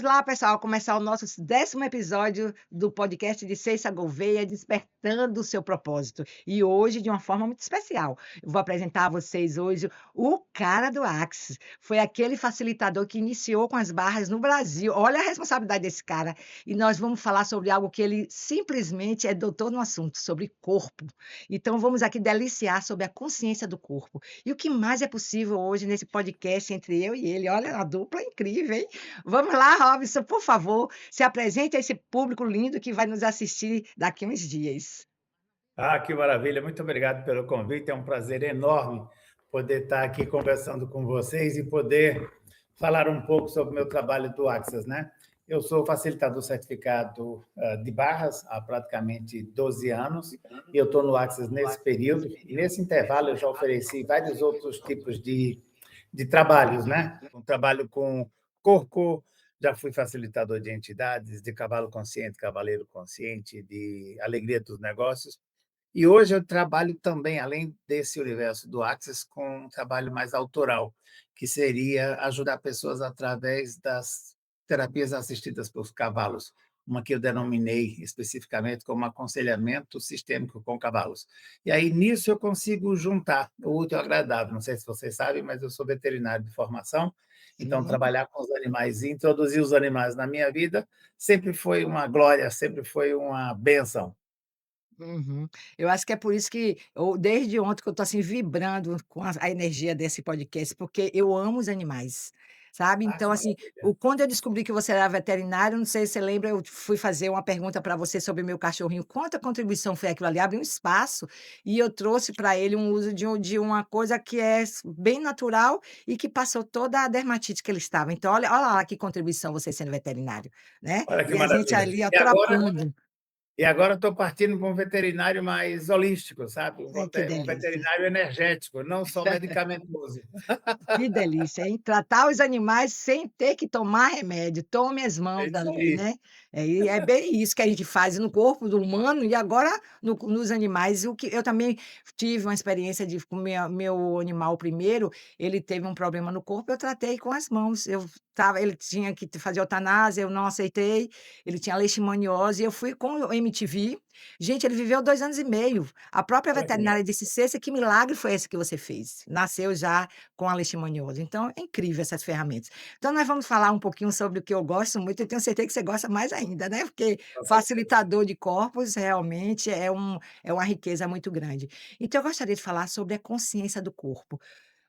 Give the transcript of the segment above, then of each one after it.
lá, pessoal, começar o nosso 10º episódio do podcast de Ceissa Gouveia, Despertando o Seu Propósito. E hoje, de uma forma muito especial, eu vou apresentar a vocês hoje o cara do Axis. Foi aquele facilitador que iniciou com as barras no Brasil. Olha a responsabilidade desse cara. E nós vamos falar sobre algo que ele simplesmente é doutor no assunto, sobre corpo. Então, vamos aqui deliciar sobre a consciência do corpo. E o que mais é possível hoje nesse podcast entre eu e ele? Olha, a dupla é incrível, hein? Vamos lá, Robson, por favor, se apresente a esse público lindo que vai nos assistir daqui a uns dias. Que maravilha! Muito obrigado pelo convite. É um prazer enorme poder estar aqui conversando com vocês e poder falar um pouco sobre o meu trabalho do Axis, né? Eu sou facilitador certificado de barras há praticamente 12 anos e eu estou no Axis nesse período. E nesse intervalo eu já ofereci vários outros tipos de trabalhos, né? Um trabalho com corpo, já fui facilitador de entidades, de cavalo consciente, cavaleiro consciente, de alegria dos negócios. E hoje eu trabalho também, além desse universo do Axis, com um trabalho mais autoral, que seria ajudar pessoas através das terapias assistidas pelos cavalos, uma que eu denominei especificamente como aconselhamento sistêmico com cavalos. E aí, nisso, eu consigo juntar o útil ao agradável. Não sei se vocês sabem, mas eu sou veterinário de formação, então Sim. trabalhar com os animais e introduzir os animais na minha vida sempre foi uma glória, sempre foi uma bênção. Uhum. Eu acho que é por isso que eu desde ontem que eu estou, assim, vibrando com a energia desse podcast, porque eu amo os animais, sabe. Então, Que assim, maravilha! quando eu descobri que você era veterinário, não sei se você lembra, eu fui fazer uma pergunta para você sobre o meu cachorrinho, quanta contribuição foi aquilo ali, abri um espaço, e eu trouxe para ele um uso de uma coisa que é bem natural e que passou toda a dermatite que ele estava. Então olha lá que contribuição você sendo veterinário, né. Olha que E a gente maravilha. ali, ó, E agora trocando. estou partindo para um veterinário mais holístico, sabe, Ai, que um delícia. veterinário energético, não só medicamentoso. Que delícia, hein. Tratar os animais sem ter que tomar remédio, tome as É mãos isso dali, aí. né. É bem isso que a gente faz no corpo do humano e agora nos animais. O que eu também tive uma experiência de com meu animal primeiro, ele teve um problema no corpo, eu tratei com as mãos. Ele tinha que fazer eutanásia, eu não aceitei, ele tinha leishmaniose, eu fui com o MTV. Gente, ele viveu 2 anos e meio. A própria Olha que veterinária disse: maravilha. "Cêcia, que milagre foi esse que você fez?". Nasceu já com a leishmaniose. Então, é incrível essas ferramentas. Então, nós vamos falar um pouquinho sobre o que eu gosto muito e tenho certeza que você gosta mais ainda, né, porque Com certeza. facilitador de corpos realmente é uma riqueza muito grande. Então, eu gostaria de falar sobre a consciência do corpo.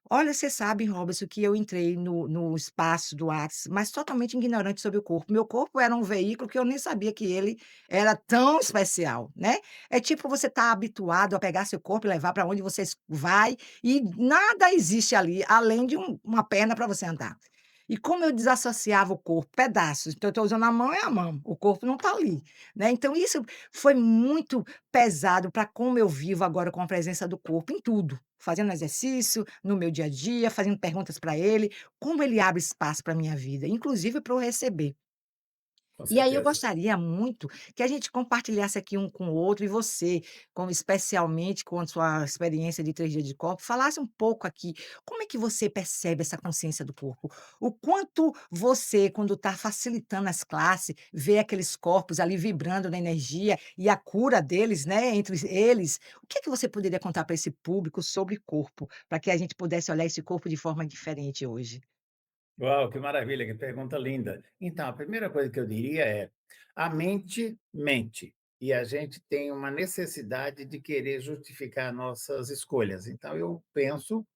Olha, você sabe, Robson, que eu entrei no espaço do Whats, mas totalmente ignorante sobre o corpo. Meu corpo era um veículo que eu nem sabia que ele era tão especial, né. É tipo você estar habituado a pegar seu corpo e levar para onde você vai, e nada existe ali, além de uma perna para você andar. E como eu desassociava o corpo, pedaços, então eu estou usando a mão, é a mão, o corpo não está ali, né. Então isso foi muito pesado para como eu vivo agora com a presença do corpo em tudo, fazendo exercício, no meu dia a dia, fazendo perguntas para ele, como ele abre espaço para minha vida, inclusive para eu receber. Com E aí eu certeza. gostaria muito que a gente compartilhasse aqui um com o outro e você, como especialmente com a sua experiência de 3 dias de corpo, falasse um pouco aqui, como é que você percebe essa consciência do corpo? O quanto você, quando está facilitando as classes, vê aqueles corpos ali vibrando na energia e a cura deles, né, entre eles, o que é que você poderia contar para esse público sobre corpo, para que a gente pudesse olhar esse corpo de forma diferente hoje? Uau, que maravilha, que pergunta linda. Então, a primeira coisa que eu diria é: a mente mente, e a gente tem uma necessidade de querer justificar nossas escolhas. Então eu penso,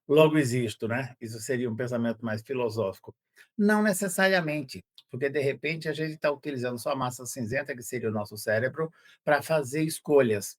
logo existo, né? Isso seria um pensamento mais filosófico. Não necessariamente, porque de repente a gente está utilizando só a massa cinzenta, que seria o nosso cérebro, para fazer escolhas.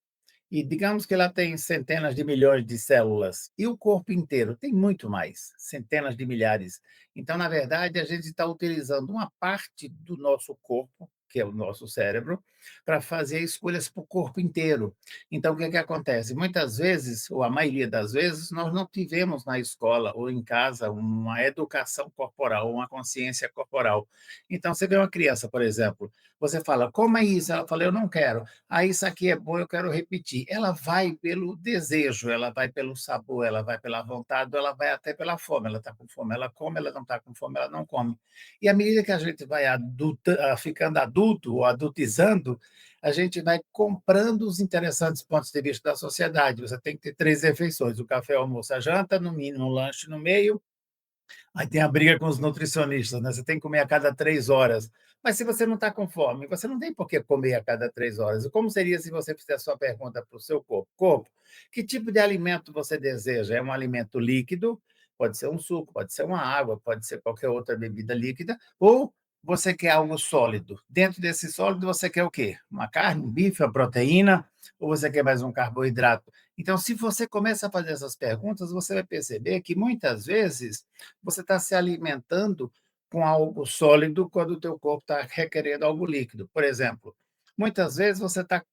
E digamos que ela tem centenas de milhões de células, e o corpo inteiro tem muito mais, centenas de milhares. Então, na verdade, a gente está utilizando uma parte do nosso corpo, que é o nosso cérebro, para fazer escolhas para o corpo inteiro. Então, o que é que acontece? Muitas vezes, ou a maioria das vezes, nós não tivemos na escola ou em casa uma educação corporal, uma consciência corporal. Então, você vê uma criança, por exemplo, Você fala: "Coma isso", ela fala: "Eu não quero". "Ah, isso aqui é bom, eu quero repetir". Ela vai pelo desejo, ela vai pelo sabor, ela vai pela vontade, ou ela vai até pela fome. Ela está com fome, ela come, ela não está com fome, ela não come. E à medida que a gente vai ficando adulto ou adultizando, a gente vai comprando os interessantes pontos de vista da sociedade. Você tem que ter 3 refeições: o café, o almoço, a janta, no mínimo um lanche no meio. Aí tem a briga com os nutricionistas, né, você tem que comer a cada 3 horas. Mas se você não está com fome, você não tem por que comer a cada 3 horas. E como seria se você fizesse sua pergunta para o seu corpo: "Corpo, que tipo de alimento você deseja? É um alimento líquido, pode ser um suco, pode ser uma água, pode ser qualquer outra bebida líquida, ou você quer algo sólido? Dentro desse sólido você quer o quê? Uma carne, um bife, uma proteína, ou você quer mais um carboidrato?". Então, se você começa a fazer essas perguntas, você vai perceber que muitas vezes você está se alimentando com algo sólido quando o teu corpo está requerendo algo líquido. Por exemplo, muitas vezes você está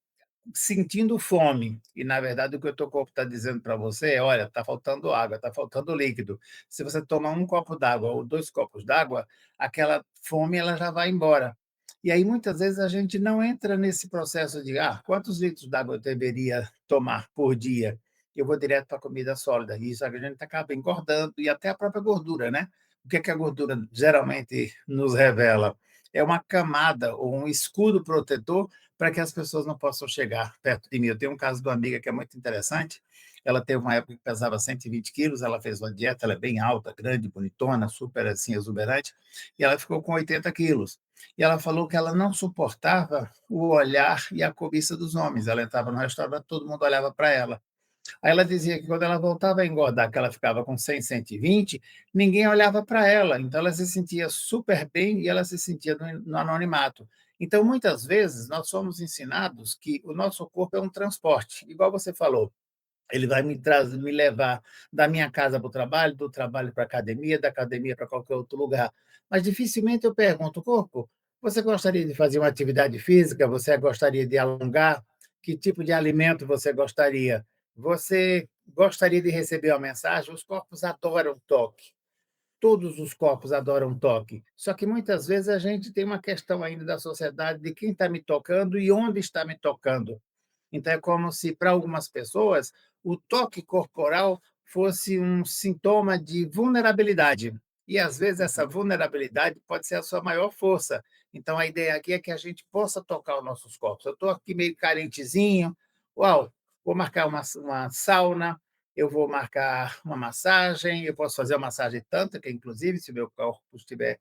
sentindo fome e, na verdade, o que o teu corpo está dizendo para você é: olha, está faltando água, está faltando líquido. Se você tomar um copo d'água ou 2 copos d'água, aquela fome ela já vai embora. E aí, muitas vezes, a gente não entra nesse processo de: ah, quantos litros d'água eu deveria tomar por dia? Eu vou direto para a comida sólida. E isso a gente acaba engordando e até a própria gordura, né? O que é que a gordura geralmente nos revela? É uma camada ou um escudo protetor para que as pessoas não possam chegar perto de mim. Eu tenho um caso de uma amiga que é muito interessante. Ela teve uma época que pesava 120 quilos, ela fez uma dieta, ela é bem alta, grande, bonitona, super assim, exuberante, e ela ficou com 80 quilos. E ela falou que ela não suportava o olhar e a cobiça dos homens. Ela entrava no restaurante, todo mundo olhava para ela. Aí ela dizia que quando ela voltava a engordar, que ela ficava com 100, 120, ninguém olhava para ela, então ela se sentia super bem e ela se sentia no anonimato. Então, muitas vezes, nós somos ensinados que o nosso corpo é um transporte, igual você falou. Ele vai me levar da minha casa para o trabalho, do trabalho para a academia, da academia para qualquer outro lugar. Mas dificilmente eu pergunto: "Corpo, você gostaria de fazer uma atividade física? Você gostaria de alongar? Que tipo de alimento você gostaria? Você gostaria de receber uma mensagem?". Os corpos adoram toque. Todos os corpos adoram toque. Só que muitas vezes a gente tem uma questão ainda da sociedade de quem está me tocando e onde está me tocando. Então é como se, para algumas pessoas, o toque corporal fosse um sintoma de vulnerabilidade. E, às vezes, essa vulnerabilidade pode ser a sua maior força. Então, a ideia aqui é que a gente possa tocar os nossos corpos. Eu estou aqui meio carentezinho, uau, vou marcar uma sauna, eu vou marcar uma massagem, eu posso fazer uma massagem tântrica, inclusive, se o meu corpo estiver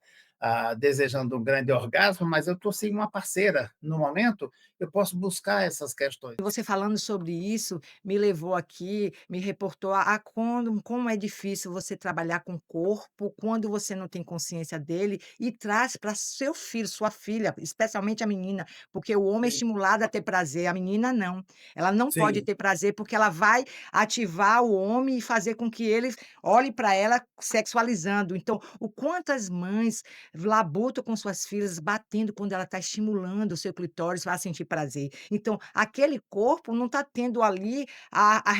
desejando um grande orgasmo, mas eu estou sem uma parceira no momento, eu posso buscar essas questões. Você falando sobre isso, me levou aqui, me reportou a quando como é difícil você trabalhar com o corpo, quando você não tem consciência dele, e traz para seu filho, sua filha, especialmente a menina, porque o homem é Sim, estimulado a ter prazer, a menina não. Ela não pode sim, ter prazer, porque ela vai ativar o homem e fazer com que ele olhe para ela sexualizando. Então, o quanto as mães labutam com suas filhas, batendo quando ela está estimulando o seu clitóris para sentir prazer. Então, aquele corpo não está tendo ali a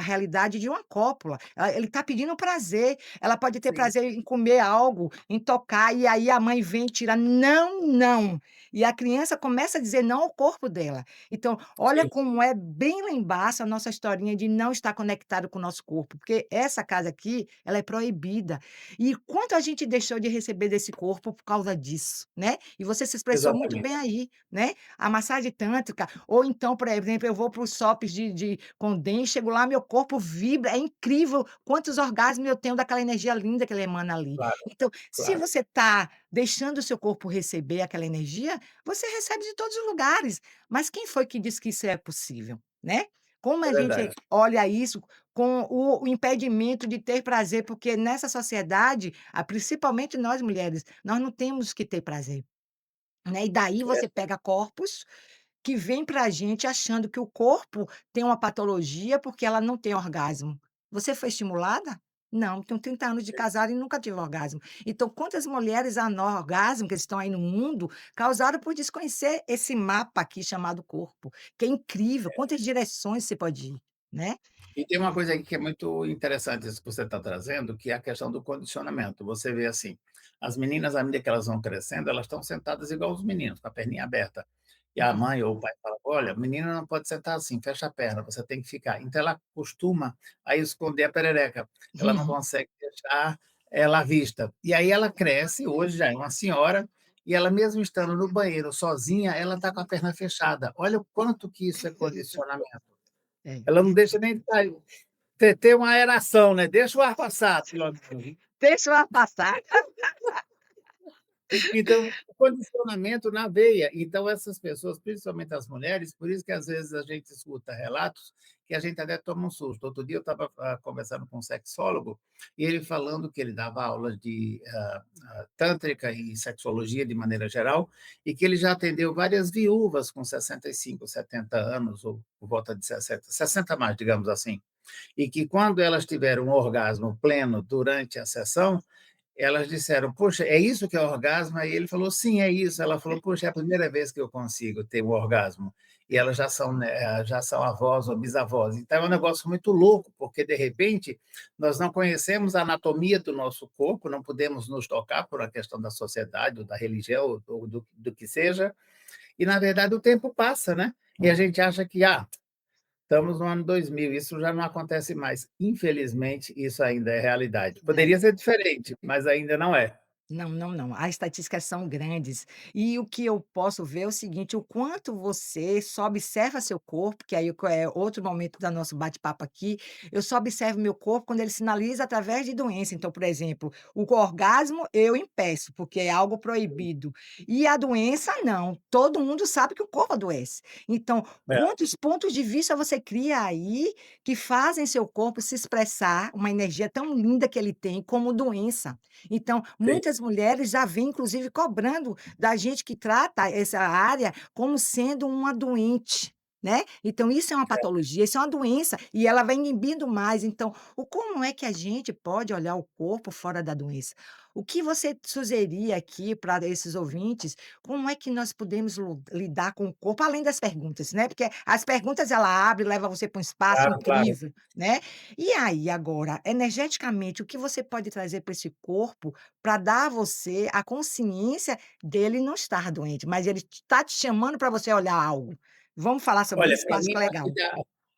realidade de uma cópula. Ele está pedindo prazer. Ela pode ter sim, prazer em comer algo, em tocar, e aí a mãe vem e tira: "Não, não". E a criança começa a dizer não ao corpo dela. Então, olha sim, como é bem lá embaixo a nossa historinha de não estar conectado com o nosso corpo, porque essa casa aqui, ela é proibida. E quanto a gente deixou de receber desse corpo por causa disso, né. E você se expressou muito exatamente. bem aí, né. A massagem tântrica, ou então, por exemplo, eu vou para os shoppings de Condém, chego lá, meu corpo vibra, é incrível quantos orgasmos eu tenho daquela energia linda que ele emana ali. Claro, Então, se claro, você está deixando o seu corpo receber aquela energia, você recebe de todos os lugares. Mas quem foi que disse que isso é possível, né? Como é a gente verdade. olha isso com o impedimento de ter prazer, porque nessa sociedade, principalmente nós mulheres, nós não temos que ter prazer, né, e daí É, você pega corpos que vêm pra gente achando que o corpo tem uma patologia, porque ela não tem orgasmo. Você foi estimulada? Não, tenho 30 anos de casada e nunca tive orgasmo. Então, quantas mulheres anorgásmicas estão aí no mundo, causadas por desconhecer esse mapa aqui chamado corpo, que é incrível, quantas direções você pode ir. né. E tem uma coisa aqui que é muito interessante isso que você está trazendo, que é a questão do condicionamento. Você vê assim, as meninas, à medida que elas vão crescendo, elas estão sentadas igual os meninos, com a perninha aberta. E a Uhum. mãe ou o pai fala: "Olha, a menina não pode sentar assim, fecha a perna, você tem que ficar". Então ela acostuma a esconder a perereca, ela não Uhum. consegue deixar ela à vista. E aí ela cresce, hoje já é uma senhora, e ela mesmo estando no banheiro sozinha, ela está com a perna fechada. Olha o quanto que isso é condicionamento. É. Ela não deixa nem ter uma aeração, né, deixa o ar passar, pelo menos. Deixa eu passar. Então, o condicionamento na veia. Então essas pessoas, principalmente as mulheres, por isso que às vezes a gente escuta relatos que a gente até toma um susto. Outro dia eu estava, conversando com um sexólogo, e ele falando que ele dava aulas de, tântrica e sexologia de maneira geral, e que ele já atendeu várias viúvas com 65, 70 anos, ou por volta de 60, 60 mais, digamos assim, e que quando elas tiveram um orgasmo pleno durante a sessão, elas disseram: "Poxa, é isso que é orgasmo?" Aí ele falou: "Sim, é isso". Ela falou: "Poxa, é a primeira vez que eu consigo ter um orgasmo". E elas já são, né, já são avós ou bisavós. Então é um negócio muito louco, porque, de repente, nós não conhecemos a anatomia do nosso corpo, não podemos nos tocar por uma questão da sociedade ou da religião ou do que seja, e, na verdade, o tempo passa, né, e a gente acha que: "Ah, estamos no ano 2000, isso já não acontece mais". Infelizmente, isso ainda é realidade. É. Poderia ser diferente, mas ainda não é. Não, não, não. As estatísticas são grandes. E o que eu posso ver é o seguinte, o quanto você só observa seu corpo, que aí é outro momento do nosso bate-papo aqui, eu só observo meu corpo quando ele sinaliza através de doença. Então, por exemplo, o orgasmo eu impeço, porque é algo proibido. E a doença não. Todo mundo sabe que o corpo adoece. Então, É. quantos pontos de vista você cria aí que fazem seu corpo se expressar, uma energia tão linda que ele tem, como doença. Então, Sim, muitas mulheres já vêm, inclusive, cobrando da gente que trata essa área como sendo uma doente, né. Então isso é uma patologia, isso é uma doença, e ela vai inibindo mais. Então, o como é que a gente pode olhar o corpo fora da doença? O que você sugeriria aqui para esses ouvintes, como é que nós podemos lidar com o corpo, além das perguntas, né, porque as perguntas ela abre, leva você para um espaço claro, claro. incrível, né. E aí, agora, energeticamente, o que você pode trazer para esse corpo para dar a você a consciência dele não estar doente, mas ele está te chamando para você olhar algo. Vamos falar sobre Olha, isso que eu para acho mim, que é acho legal. que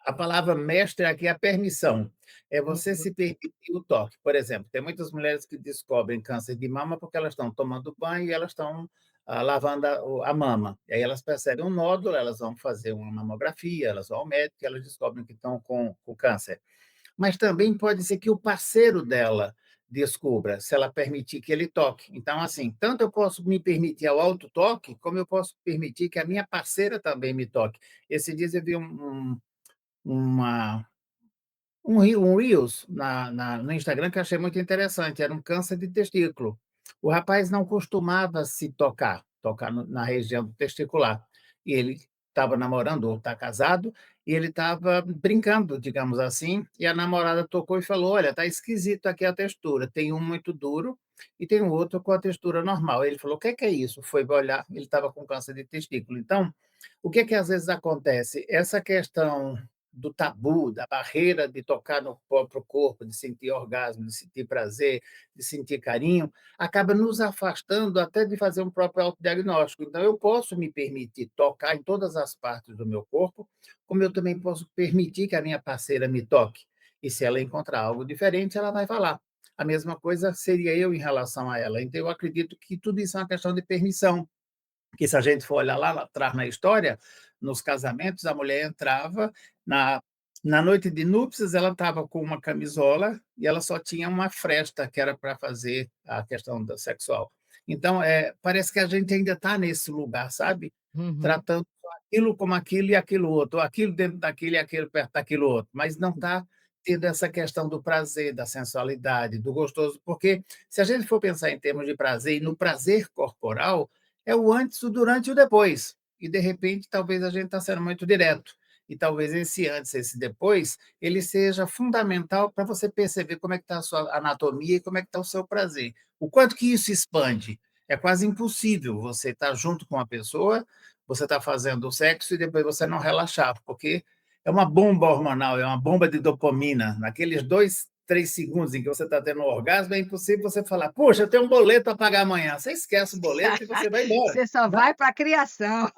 a palavra mestra aqui é a permissão. É você Uhum, se permitir o toque. Por exemplo, tem muitas mulheres que descobrem câncer de mama porque elas estão tomando banho e elas estão, lavando a mama. E aí elas percebem um nódulo, elas vão fazer uma mamografia, elas vão ao médico e elas descobrem que estão com câncer. Mas também pode ser que o parceiro dela descubra, se ela permitir que ele toque. Então, assim, tanto eu posso me permitir ao autotoque, como eu posso permitir que a minha parceira também me toque. Esses dias eu vi uma um reels no Instagram que eu achei muito interessante, era um câncer de testículo. O rapaz não costumava se tocar na região testicular, e ele estava namorando ou está casado, e ele estava brincando, digamos assim, e a namorada tocou e falou: "Olha, está esquisito aqui a textura, tem um muito duro e tem um outro com a textura normal". Ele falou: "O que é isso?". Foi olhar, ele estava com câncer de testículo. Então, o que é que às vezes acontece? Essa questão do tabu, da barreira de tocar no próprio corpo, de sentir orgasmo, de sentir prazer, de sentir carinho, acaba nos afastando até de fazer um próprio autodiagnóstico. Então, eu posso me permitir tocar em todas as partes do meu corpo, como eu também posso permitir que a minha parceira me toque. E se ela encontrar algo diferente, ela vai falar. A mesma coisa seria eu em relação a ela. Então, eu acredito que tudo isso é uma questão de permissão, que se a gente for olhar lá atrás na história, nos casamentos, a mulher entrava na na noite de núpcias, ela estava com uma camisola e ela só tinha uma fresta, que era para fazer a questão da sexual. Então, parece que a gente ainda está nesse lugar, sabe, uhum. tratando só aquilo como aquilo e aquilo outro, ou aquilo dentro daquilo e aquilo perto daquilo outro, mas não está tendo essa questão do prazer, da sensualidade, do gostoso, porque se a gente for pensar em termos de prazer e no prazer corporal, é o antes, o durante e o depois. E, de repente, talvez a gente está sendo muito direto. E talvez esse antes, esse depois, ele seja fundamental para você perceber como é que está a sua anatomia e como é que está o seu prazer. O quanto que isso expande. É quase impossível você estar junto com uma pessoa, você está fazendo o sexo e depois você não relaxar, porque é uma bomba hormonal, é uma bomba de dopamina. Naqueles 2, 3 segundos em que você está tendo um orgasmo, é impossível você falar: "Puxa, eu tenho um boleto a pagar amanhã". Você esquece o boleto e você vai embora, Você só né. vai para a criação,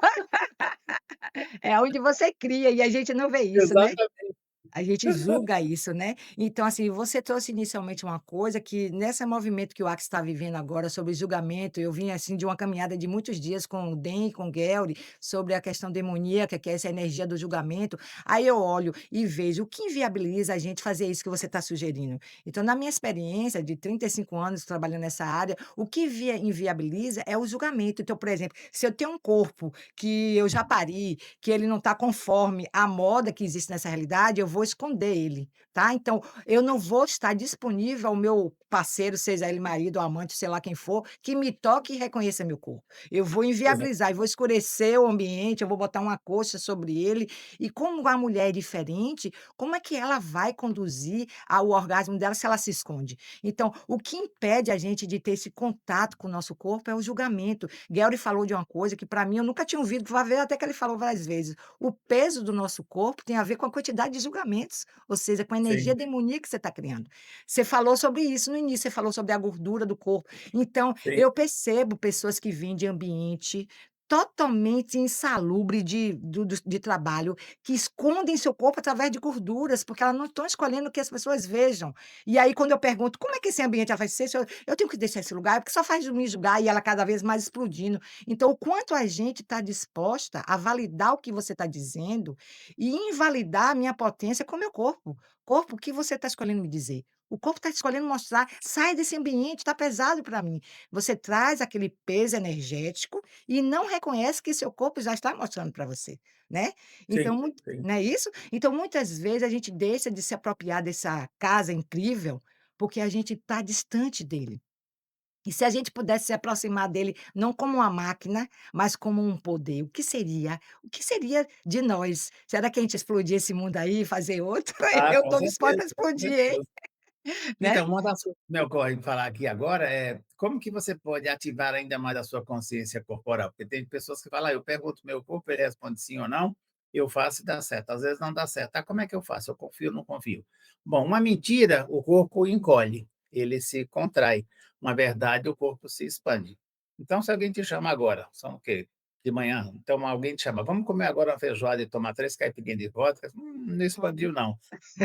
é onde você cria e a gente não vê isso, né? Exatamente. A gente julga isso, né. Então, assim, você trouxe inicialmente uma coisa que nesse movimento que o Axis está vivendo agora sobre julgamento, eu vim, assim, de uma caminhada de muitos dias com o Den, com o Guelry, sobre a questão demoníaca, que é essa energia do julgamento. Aí eu olho e vejo o que inviabiliza a gente fazer isso que você está sugerindo. Então, na minha experiência de 35 anos trabalhando nessa área, o que inviabiliza é o julgamento. Então, por exemplo, se eu tenho um corpo que eu já pari, que ele não está conforme a moda que existe nessa realidade, eu vou esconder ele, tá. Então, eu não vou estar disponível ao meu parceiro, seja ele marido ou amante, sei lá quem for, que me toque e reconheça meu corpo. Eu vou Exa inviabilizar, eu vou escurecer o ambiente, eu vou botar uma coxa sobre ele, e como a mulher é diferente, como é que ela vai conduzir ao orgasmo dela se ela se esconde? Então, o que impede a gente de ter esse contato com o nosso corpo é o julgamento. Guelry falou de uma coisa que para mim eu nunca tinha ouvido, vai ver até que ele falou várias vezes. O peso do nosso corpo tem a ver com a quantidade de julgamentos, ou seja, com a energia sim, demoníaca que você está criando. Você falou sobre isso no início, você falou sobre a gordura do corpo. Então, sim, eu percebo pessoas que vêm de ambiente totalmente insalubre de trabalho, que escondem seu corpo através de gorduras, porque elas não estão escolhendo que as pessoas vejam. E aí quando eu pergunto: "Como é que esse ambiente vai ser se eu tenho que deixar esse lugar?", porque só faz me julgar e ela cada vez mais explodindo. Então, o quanto a gente está disposta a validar o que você está dizendo e invalidar a minha potência com o meu corpo. Corpo, o que você está escolhendo me dizer? O corpo está escolhendo mostrar: "Sai desse ambiente, está pesado para mim". Você traz aquele peso energético e não reconhece que seu corpo já está mostrando para você, né. Então sim, muito sim. não é isso? Então muitas vezes a gente deixa de se apropriar dessa casa incrível, porque a gente está distante dele. E se a gente pudesse se aproximar dele, não como uma máquina, mas como um poder, o que seria? O que seria de nós? Será que a gente explodir esse mundo aí e fazer outro? Ah, Eu com estou disposta certeza, a com explodir, hein, certeza. né? Então, uma das coisas que me ocorre falar aqui agora é como que você pode ativar ainda mais a sua consciência corporal? Porque tem pessoas que falam: "Ah, eu pergunto meu corpo, ele responde sim ou não, eu faço e dá certo". Às vezes não dá certo. "Ah, como é que eu faço? Eu confio ou não confio?". Bom, uma mentira, o corpo encolhe, ele se contrai. Uma verdade, o corpo se expande. Então, se alguém te chama agora, são o quê? De manhã, então alguém te chama: "Vamos comer agora uma feijoada e tomar 3 caipirinhas de vodka?". Não expandiu não,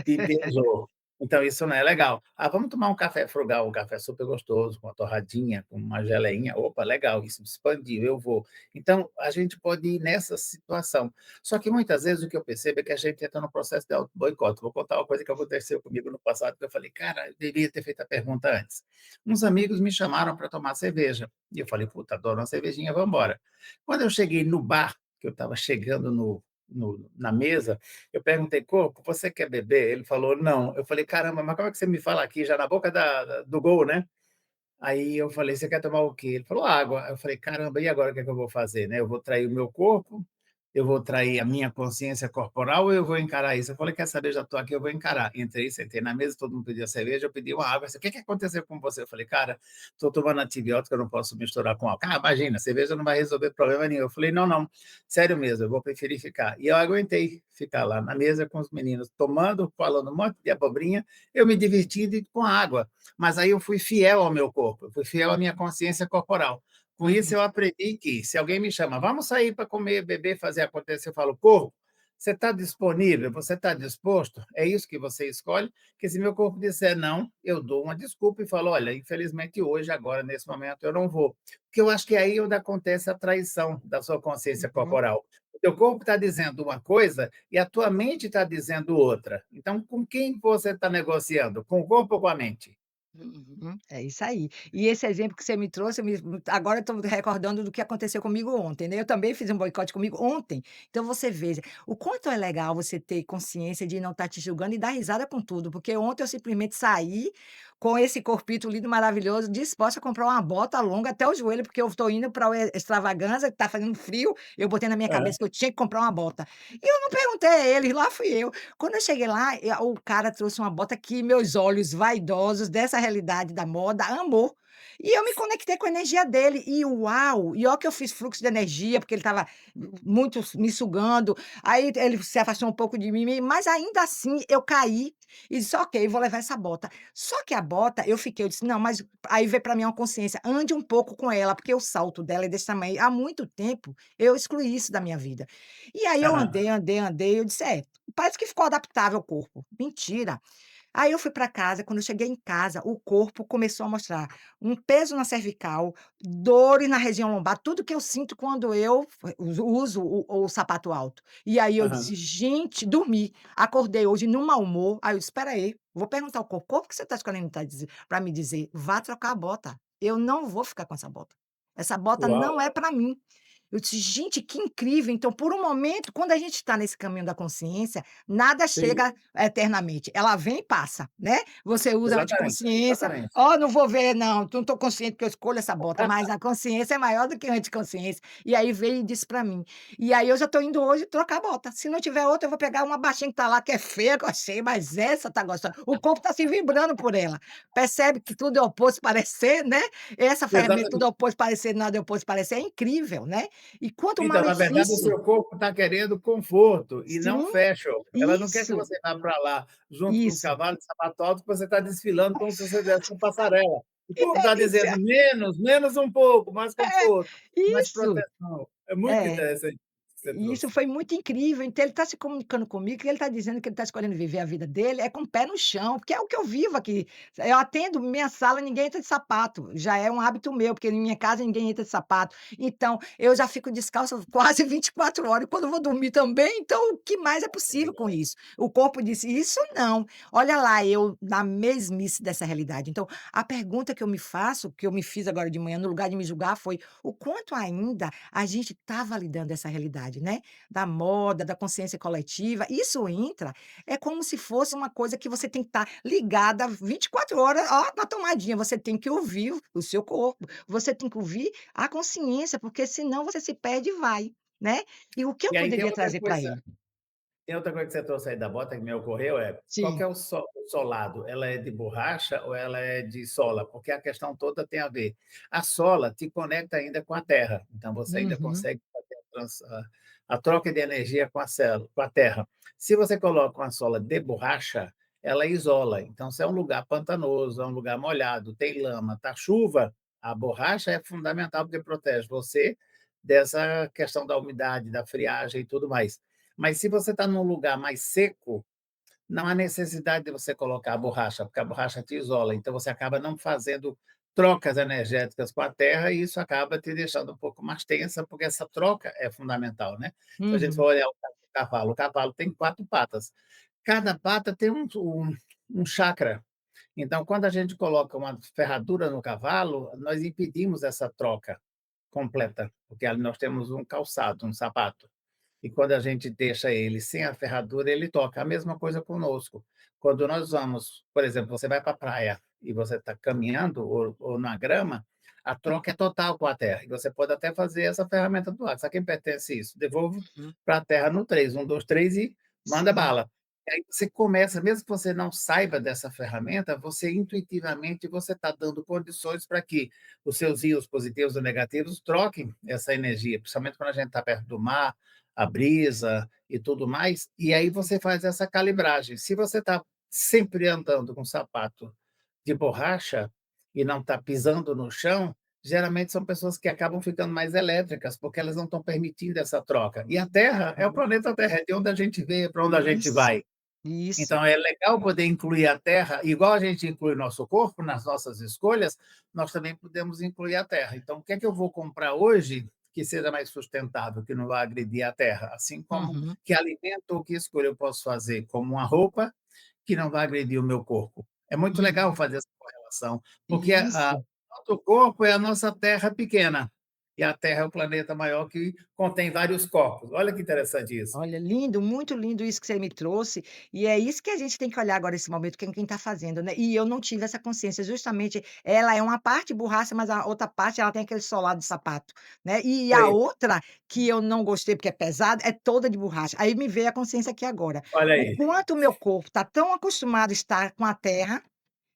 e pesou. Então isso não é legal. "Ah, vamos tomar um café frugal", um café super gostoso, com uma torradinha, com uma geleinha, opa, legal, isso expandiu, eu vou. Então, a gente pode ir nessa situação. Só que muitas vezes o que eu percebo é que a gente entra no processo de auto-boicote. Vou contar uma coisa que aconteceu comigo no passado, que eu falei: "Cara, eu devia ter feito a pergunta antes". Uns amigos me chamaram para tomar cerveja, e eu falei: "Puta, adoro uma cervejinha, vamos embora". Quando eu cheguei no bar, que eu estava chegando na mesa, eu perguntei: "Corpo, você quer beber?" Ele falou: "Não". Eu falei: "Caramba, mas como é que você me fala aqui já na boca do gol, né?" Aí eu falei: "Você quer tomar o quê?" Ele falou: "Água". Aí eu falei: "Caramba, e agora o que é que eu vou fazer, né? Eu vou trair o meu corpo, eu vou trair a minha consciência corporal ou eu vou encarar isso?" Eu falei: "Quer saber, já estou aqui, eu vou encarar". Entrei, sentei na mesa, todo mundo pedia cerveja, eu pedi uma água. Assim: "O que que aconteceu com você?" Eu falei: "Cara, estou tomando antibiótico, eu não posso misturar com álcool". "Ah, imagina, cerveja não vai resolver problema nenhum". Eu falei: "Não, não, sério mesmo, eu vou preferir ficar". E eu aguentei ficar lá na mesa com os meninos tomando, falando um monte de abobrinha, eu me divertindo e com água. Mas aí eu fui fiel ao meu corpo, eu fui fiel à minha consciência corporal. Com isso Uhum, eu aprendi que se alguém me chama: "Vamos sair para comer, beber, fazer acontecer", eu falo: "Corpo, você está disponível? Você está disposto? É isso que você escolhe?" Porque se meu corpo disser não, eu dou uma desculpa e falo: "Olha, infelizmente hoje, agora, nesse momento, eu não vou". Porque eu acho que é aí onde acontece a traição da sua consciência uhum. corporal. O teu corpo está dizendo uma coisa e a tua mente está dizendo outra. Então, com quem você está negociando? Com o corpo ou com a mente? Uhum, é isso aí. E esse exemplo que você me trouxe, agora eu estou recordando do que aconteceu comigo ontem, né, eu também fiz um boicote comigo ontem. Então você veja, o quanto é legal você ter consciência de não estar te julgando e dar risada com tudo, porque ontem eu simplesmente saí com esse corpito lindo, maravilhoso, disposta a comprar uma bota longa até o joelho, porque eu estou indo para o extravaganza, que está fazendo frio, eu botei na minha Aham. cabeça que eu tinha que comprar uma bota. E eu não perguntei a ele, lá fui eu. Quando eu cheguei lá, o cara trouxe uma bota que meus olhos vaidosos dessa realidade da moda amou. E eu me conectei com a energia dele e uau! E ó que eu fiz fluxo de energia, porque ele estava muito me sugando, aí ele se afastou um pouco de mim, mas ainda assim eu caí e disse: "Ok, vou levar essa bota". Só que a bota eu disse: "Não", mas aí veio para mim uma consciência, ande um pouco com ela, porque o salto dela é desse tamanho. Há muito tempo eu excluí isso da minha vida. E aí eu Aham, andei, andei, andei, eu disse: "É, parece que ficou adaptável ao corpo". Mentira. Aí eu fui para casa, quando eu cheguei em casa, o corpo começou a mostrar um peso na cervical, dores na região lombar, tudo que eu sinto quando eu uso o sapato alto. E aí eu aham. disse: "Gente", dormi, acordei hoje num mau humor, aí eu disse: "Espera aí, vou perguntar ao corpo, corpo que você está escolhendo para me dizer, vá trocar a bota, eu não vou ficar com essa bota, essa bota Uau! não é para mim". Eu disse: "Gente, que incrível". Então, por um momento, quando a gente está nesse caminho da consciência, nada Sim, chega eternamente. Ela vem e passa, né. Você usa a exatamente, anticonsciência: exatamente. "Ó, não vou ver não, não estou consciente que eu escolho essa bota", mas a consciência é maior do que a anticonsciência. E aí veio e disse pra mim. E aí eu já estou indo hoje trocar a bota. Se não tiver outra, eu vou pegar uma baixinha que tá lá, que é feia, que eu achei, mas essa tá gostosa. O corpo tá se vibrando por ela. Percebe que tudo é oposto parecer, né. Essa ferramenta, tudo é Exatamente. oposto parecer, nada é oposto parecer, é incrível, né. E quanto Então, na verdade, o malefício. seu corpo está querendo conforto e não Sim, fashion. Ela não quer que isso, você vá para lá junto com um isso. cavalo de sapato alto que você está desfilando como se você estivesse em passarela. O Que corpo está delícia. dizendo: "Menos, menos um pouco, mais É, conforto, mais isso. proteção". É muito É. interessante o que você E isso trouxe. foi muito incrível, então ele está se comunicando comigo, que ele está dizendo que ele está escolhendo viver a vida dele é com o pé no chão, porque é o que eu vivo aqui. Eu atendo minha sala, ninguém entra de sapato, já é um hábito meu, porque em minha casa ninguém entra de sapato. Então, eu já fico descalça quase 24 horas e quando eu vou dormir também, então o que mais é possível com isso? O corpo disse: "Isso não". Olha lá, eu na mesmice dessa realidade. Então, a pergunta que eu me faço, que eu me fiz agora de manhã, no lugar de me julgar, foi: o quanto ainda a gente está validando essa realidade, né, da moda, da consciência coletiva, isso entra é como se fosse uma coisa que você tem que estar ligada 24 horas, ó, na tomadinha, você tem que ouvir o seu corpo, você tem que ouvir a consciência, porque senão você se perde e vai, né. E o que eu E aí poderia trazer para ele? tem outra coisa que você trouxe aí da bota que me ocorreu qual que Sim. é o solado? Ela é de borracha ou ela é de sola? Porque a questão toda tem a ver. A sola te conecta ainda com a terra, então você ainda Uhum, consegue fazer a troca de energia com a terra. Se você coloca uma sola de borracha, ela isola. Então, se é um lugar pantanoso, é um lugar molhado, tem lama, tá chuva, a borracha é fundamental porque protege você dessa questão da umidade, da friagem e tudo mais. Mas se você está num lugar mais seco, não há necessidade de você colocar a borracha, porque a borracha te isola, então você acaba não fazendo trocas energéticas com a terra e isso acaba te deixando um pouco mais tensa, porque essa troca é fundamental, né. Se a gente for uhum, olhar o cavalo tem 4 patas, cada pata tem um chakra, então quando a gente coloca uma ferradura no cavalo, nós impedimos essa troca completa, porque ali nós temos um calçado, um sapato. E quando a gente deixa ele sem a ferradura, ele toca. A mesma coisa conosco. Quando nós vamos, por exemplo, você vai para a praia e você está caminhando ou na grama, a troca é total com a terra. E você pode até fazer essa ferramenta do ar. A quem pertence isso? Devolvo uhum. para a terra no 3, 1, 2, 3 e manda Sim. bala. E aí você começa, mesmo que você não saiba dessa ferramenta, você intuitivamente você está dando condições para que os seus íons positivos ou negativos troquem essa energia, principalmente quando a gente está perto do mar, a brisa e tudo mais, e aí você faz essa calibragem. Se você está sempre andando com sapato de borracha e não está pisando no chão, geralmente são pessoas que acabam ficando mais elétricas, porque elas não estão permitindo essa troca. E a Terra é o planeta Terra, é de onde a gente veio, para onde a gente Isso, vai. isso. Então é legal poder incluir a terra, igual a gente inclui o nosso corpo nas nossas escolhas, nós também podemos incluir a terra. Então, o que é que eu vou comprar hoje que seja mais sustentável, que não vá agredir a terra? Assim como Uhum. que alimento ou que escolha eu posso fazer como uma roupa que não vai agredir o meu corpo. É muito legal Uhum. fazer essa correlação, porque Isso. nosso corpo é a nossa terra pequena, e a Terra é o planeta maior que contém vários corpos. Olha que interessante isso. Olha, lindo, muito lindo isso que você me trouxe, e é isso que a gente tem que olhar agora nesse momento, quem está fazendo, né. E eu não tive essa consciência, justamente, ela é uma parte borracha, mas a outra parte ela tem aquele solado de sapato, né. E a Sei. outra, que eu não gostei porque é pesada, é toda de borracha. Aí me veio a consciência aqui agora, Olha o aí. quanto o meu corpo está tão acostumado a estar com a terra,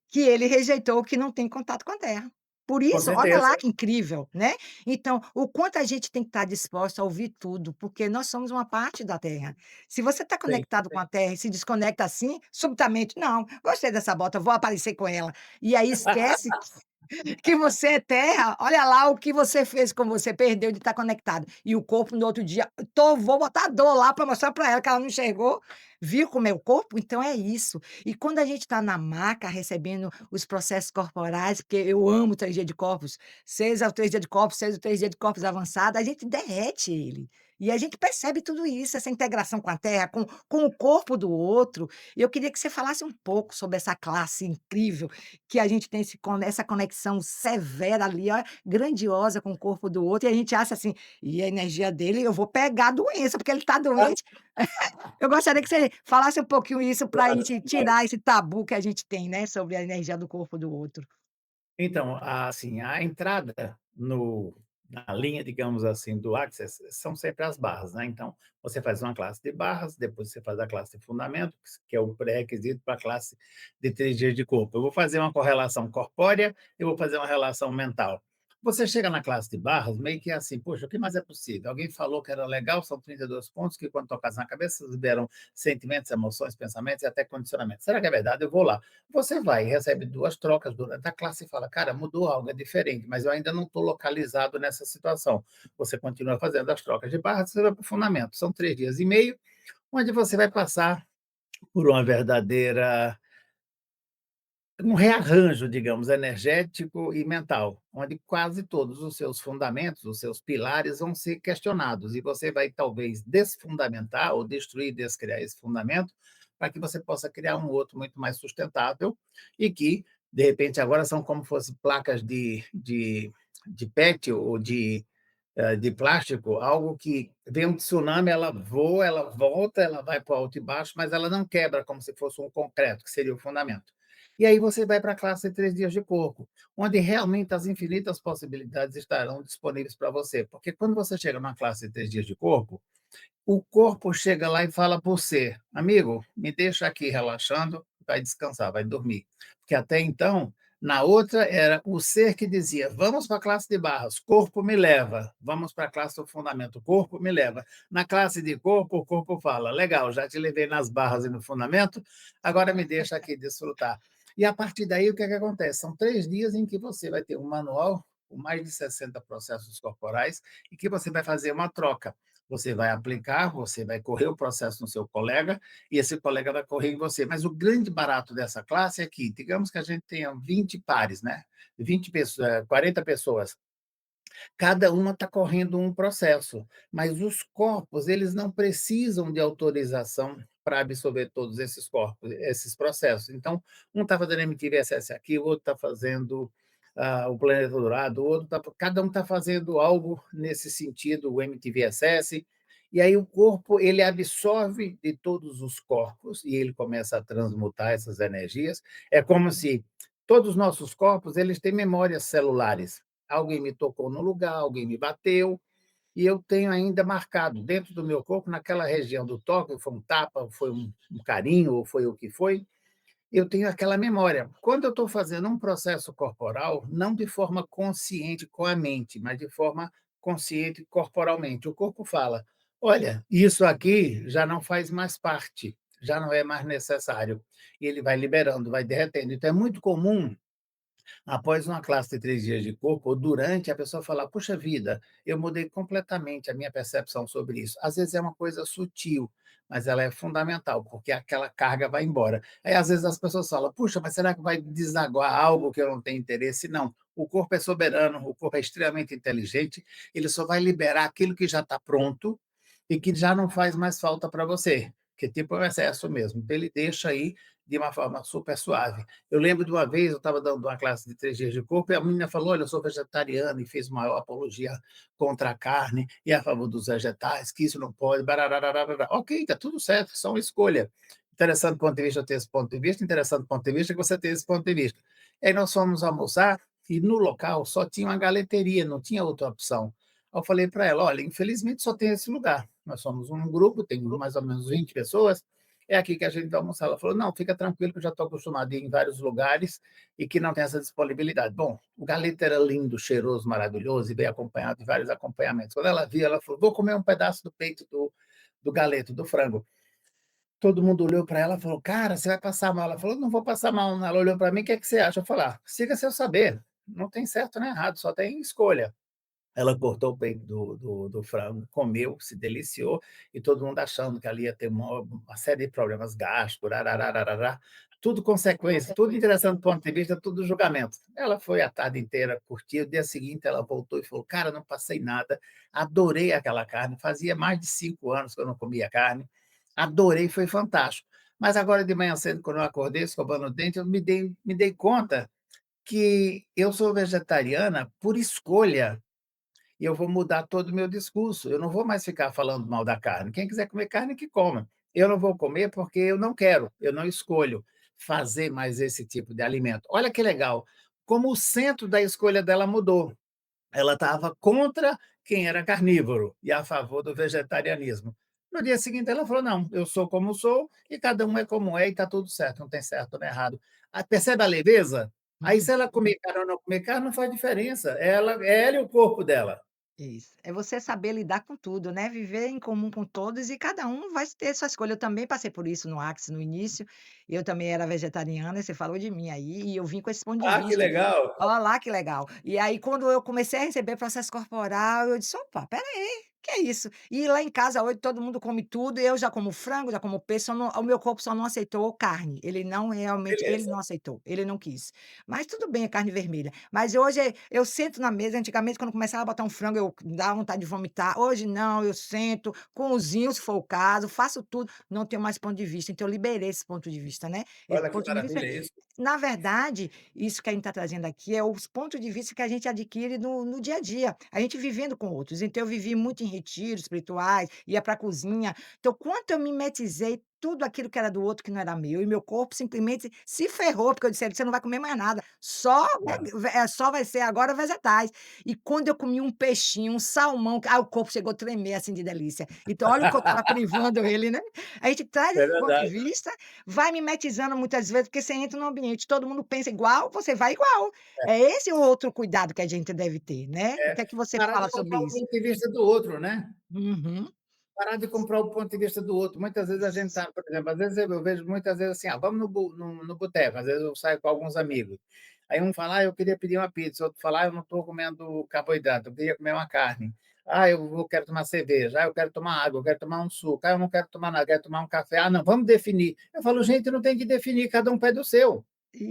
que ele rejeitou o que não tem contato com a terra. Por Com isso, olha certeza. lá que incrível, né. Então, o quanto a gente tem que estar disposto a ouvir tudo, porque nós somos uma parte da Terra. Se você está Sim, conectado com sim. a Terra e se desconecta assim, subitamente: "Não, gostei dessa bota, vou aparecer com ela". E aí esquece que você é terra, olha lá o que você fez, como você perdeu de estar conectado. E o corpo no outro dia, vou botar a dor lá para mostrar para ela que ela não enxergou, viu como é o corpo? Então é isso. E quando a gente está na maca recebendo os processos corporais, porque eu amo o 3D de corpos, seja o 3D de corpos, seja o 3D de corpos avançado, a gente derrete ele. E a gente percebe tudo isso, essa integração com a terra, com o corpo do outro. E eu queria que você falasse um pouco sobre essa classe incrível que a gente tem essa conexão severa ali, ó, grandiosa com o corpo do outro, e a gente acha assim: "E a energia dele, eu vou pegar a doença, porque ele está doente". Eu gostaria que você falasse um pouquinho isso pra Claro, gente claro. tirar esse tabu que a gente tem, né, sobre a energia do corpo do outro. Então, assim, a entrada na linha, digamos assim, do Access são sempre as barras, né. Então, você faz uma classe de barras, depois você faz a classe de fundamento, que é o pré-requisito para a classe de 3 dias de corpo. Eu vou fazer uma correlação corpórea, eu vou fazer uma relação mental. Você chega na classe de barras, meio que assim: "Poxa, o que mais é possível? Alguém falou que era legal, são 32 pontos que, quando tocados na cabeça, liberam sentimentos, emoções, pensamentos e até condicionamentos. Será que é verdade? Eu vou lá". Você vai e recebe 2 trocas durante a classe e fala: "Cara, mudou algo, é diferente, mas eu ainda não estou localizado nessa situação". Você continua fazendo as trocas de barras, você vai para o fundamento. São 3 dias e meio, onde você vai passar por uma verdadeira um rearranjo, digamos, energético e mental, onde quase todos os seus fundamentos, os seus pilares vão ser questionados, e você vai talvez desfundamentar ou destruir, descriar esse fundamento, para que você possa criar um outro muito mais sustentável e que, de repente, agora são como fossem placas de PET ou de plástico, algo que vem um tsunami, ela voa, ela volta, ela vai para o alto e baixo, mas ela não quebra como se fosse um concreto, que seria o fundamento. E aí você vai para a classe de 3 dias de corpo, onde realmente as infinitas possibilidades estarão disponíveis para você, porque quando você chega numa classe de 3 dias de corpo, o corpo chega lá e fala por você: "Amigo, me deixa aqui relaxando, vai descansar, vai dormir". Porque até então, na outra era o ser que dizia: "Vamos para a classe de barras, corpo me leva. Vamos para a classe do fundamento, corpo me leva". Na classe de corpo, o corpo fala: "Legal, já te levei nas barras e no fundamento, agora me deixa aqui desfrutar". E a partir daí, o que é que acontece? São 3 dias em que você vai ter um manual com mais de 60 processos corporais e que você vai fazer uma troca. Você vai aplicar, você vai correr o processo no seu colega e esse colega vai correr em você. Mas o grande barato dessa classe é que, digamos que a gente tenha 20 pares, né? 20 pessoas, 40 pessoas. Cada uma está correndo um processo, mas os corpos, eles não precisam de autorização para absorver todos esses corpos, esses processos. Então, um está fazendo MTVSS aqui, o outro está fazendo o Planeta Dourado, o outro cada um está fazendo algo nesse sentido, o MTVSS, e aí o corpo ele absorve de todos os corpos e ele começa a transmutar essas energias. É como se todos os nossos corpos eles têm memórias celulares. Alguém me tocou no lugar, alguém me bateu, e eu tenho ainda marcado dentro do meu corpo, naquela região do toque, foi um tapa, foi um carinho, ou foi o que foi, eu tenho aquela memória. Quando eu estou fazendo um processo corporal, não de forma consciente com a mente, mas de forma consciente corporalmente, o corpo fala: "Olha, isso aqui já não faz mais parte, já não é mais necessário", e ele vai liberando, vai derretendo. Então é muito comum após uma classe de 3 dias de corpo, ou durante, a pessoa falar: "Puxa vida, eu mudei completamente a minha percepção sobre isso". Às vezes é uma coisa sutil, mas ela é fundamental, porque aquela carga vai embora. Aí, às vezes, as pessoas falam: "Puxa, mas será que vai desaguar algo que eu não tenho interesse?". Não, o corpo é soberano, o corpo é extremamente inteligente, ele só vai liberar aquilo que já está pronto e que já não faz mais falta para você, que tipo é um excesso mesmo. Então ele deixa aí de uma forma super suave. Eu lembro de uma vez, eu estava dando uma classe de 3 dias de corpo e a menina falou: "Olha, eu sou vegetariana", e fez maior apologia contra a carne e a favor dos vegetais, que isso não pode, barararararara. Ok, está tudo certo, é só uma escolha. Interessante do ponto de vista eu ter esse ponto de vista, interessante do ponto de vista que você tem esse ponto de vista. E aí nós fomos almoçar e no local só tinha uma galeteria, não tinha outra opção. Aí eu falei para ela: "Olha, infelizmente só tem esse lugar. Nós somos um grupo, tem mais ou menos 20 pessoas, é aqui que a gente vai almoçar. Ela falou: "Não, fica tranquilo que eu já estou acostumada a ir em vários lugares e que não tem essa disponibilidade". Bom, o galeto era lindo, cheiroso, maravilhoso e bem acompanhado de vários acompanhamentos. Quando ela viu, ela falou: "Vou comer um pedaço do peito do galeto, do frango". Todo mundo olhou para ela e falou: "Cara, você vai passar mal". Ela falou: "Não vou passar mal não". Ela olhou para mim: "O que é que você acha?". Eu falei: "Ah, siga seu saber, não tem certo nem errado, só tem escolha". Ela cortou o peito do frango, comeu, se deliciou, e todo mundo achando que ali ia ter uma série de problemas gástricos, ararararará, tudo consequência, tudo interessante do ponto de vista, tudo julgamento. Ela foi a tarde inteira, curtiu, o dia seguinte ela voltou e falou: "Cara, não passei nada, adorei aquela carne, fazia mais de 5 anos que eu não comia carne, adorei, foi fantástico". Mas agora de manhã cedo, quando eu acordei escovando o dente, eu me dei conta que eu sou vegetariana por escolha, e eu vou mudar todo o meu discurso. Eu não vou mais ficar falando mal da carne. Quem quiser comer carne, que coma. Eu não vou comer porque eu não quero, eu não escolho fazer mais esse tipo de alimento. Olha que legal, como o centro da escolha dela mudou. Ela estava contra quem era carnívoro e a favor do vegetarianismo. No dia seguinte, ela falou: "Não, eu sou como sou e cada um é como é e está tudo certo, não tem certo nem errado". Ah, percebe a leveza? Aí, se ela comer carne ou não comer carne, não faz diferença. Ela e o corpo dela. Isso. É você saber lidar com tudo, né, viver em comum com todos e cada um vai ter sua escolha. Eu também passei por isso no Axis no início, eu também era vegetariana, você falou de mim aí, e eu vim com esse ponto de Ah, que vista. legal. Olha lá que legal. E aí quando eu comecei a receber processo corporal, eu disse: "Opa, espera aí, que é isso?". E lá em casa hoje todo mundo come tudo, eu já como frango, já como peixe, só não o meu corpo só não aceitou carne, ele não realmente ele Beleza. não aceitou, ele não quis. Mas tudo bem, é carne vermelha. Mas hoje eu sento na mesa, antigamente quando começava a botar um frango eu dava vontade de vomitar, hoje não, eu sento, cozinho se for o caso, faço tudo, não tenho mais ponto de vista, então eu liberei esse ponto de vista, né. Esse Olha que ponto de vista maravilha isso. na verdade, isso que a gente está trazendo aqui é os pontos de vista que a gente adquire no dia a dia, a gente vivendo com outros. Então eu vivi muito em retiros espirituais, ia para a cozinha, então quanto eu mimetizei tudo aquilo que era do outro que não era meu, e meu corpo simplesmente se ferrou, porque eu disse: "Você não vai comer mais nada, só Claro. só vai ser agora vegetais". E quando eu comi um peixinho, um salmão, o corpo chegou a tremer, assim, de delícia. Então olha o que eu estava privando ele, né. A gente traz É esse ponto de verdade. vista, vai mimetizando muitas vezes, porque você entra num ambiente, todo mundo pensa igual, você vai igual. É esse o outro cuidado que a gente deve ter, né. O É, que é que você parar de fala sobre comprar o isso? ponto de vista do outro, né. Uhum. Parar de comprar o ponto de vista do outro. Muitas vezes a gente Isso. está, por exemplo, às vezes eu vejo muitas vezes assim: "Ah, vamos no boteco", às vezes eu saio com alguns amigos. Aí um fala: "Ah, eu queria pedir uma pizza", outro fala: "Ah, eu não estou comendo carboidrato, eu queria comer uma carne". "Ah, quero tomar cerveja", "Ah, eu quero tomar água, eu quero tomar um suco", "Ah, eu não quero tomar nada, eu quero tomar um café". "Ah, não, vamos definir". Eu falo: "Gente, não tem que definir, cada um pede o seu".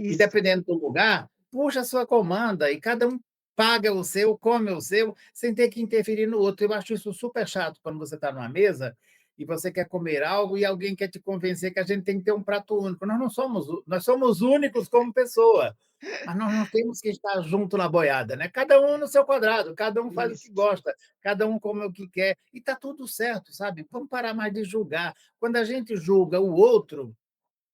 E Isso, dependendo do lugar, puxa a sua comanda e cada um paga o seu, come o seu, sem ter que interferir no outro. Eu acho isso super chato quando você está numa mesa e você quer comer algo e alguém quer te convencer que a gente tem que ter um prato único. Nós não somos nós somos únicos como pessoa, mas nós não temos que estar junto na boiada, né. Cada um no seu quadrado, cada um faz o que isso, gosta, cada um come o que quer e está tudo certo, sabe. Vamos parar mais de julgar. Quando a gente julga o outro,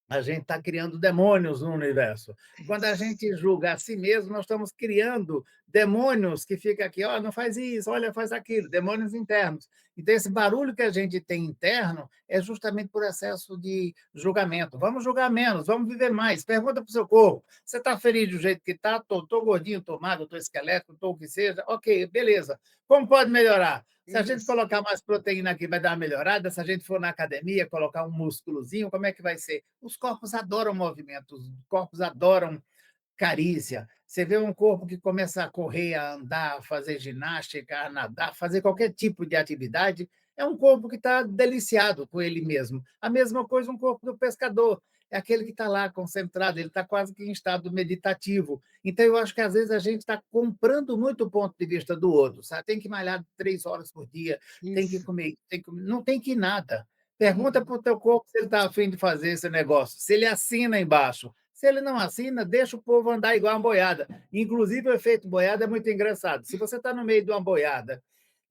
a gente está criando demônios no universo. Quando a isso, gente julga a si mesmo, nós estamos criando demônios que fica aqui: "Ó, não faz isso, olha, faz aquilo", demônios internos. Então esse barulho que a gente tem interno é justamente por excesso de julgamento. Vamos julgar menos, vamos viver mais. Pergunta para o seu corpo: "Você está feliz do jeito que está? Estou gordinho, estou magro, estou esquelético, estou o que seja. Ok, beleza. Como pode melhorar? Se a gente isso, colocar mais proteína aqui, vai dar uma melhorada. Se a gente for na academia, colocar um músculozinho, como é que vai ser? Os corpos adoram movimento, os corpos adoram carícia. Você vê um corpo que começa a correr, a andar, a fazer ginástica, a nadar, fazer qualquer tipo de atividade, é um corpo que está deliciado com ele mesmo. A mesma coisa um corpo do pescador, é aquele que está lá concentrado, ele está quase que em estado meditativo. Então, eu acho que às vezes a gente está comprando muito o ponto de vista do outro, sabe? Tem que malhar 3 horas por dia, tem que isso. comer, não tem que nada. Pergunta Uhum. para o teu corpo se ele está afim de fazer esse negócio, se ele assina embaixo. Se ele não assina, deixa o povo andar igual uma boiada. Inclusive, o efeito boiada é muito engraçado. Se você está no meio de uma boiada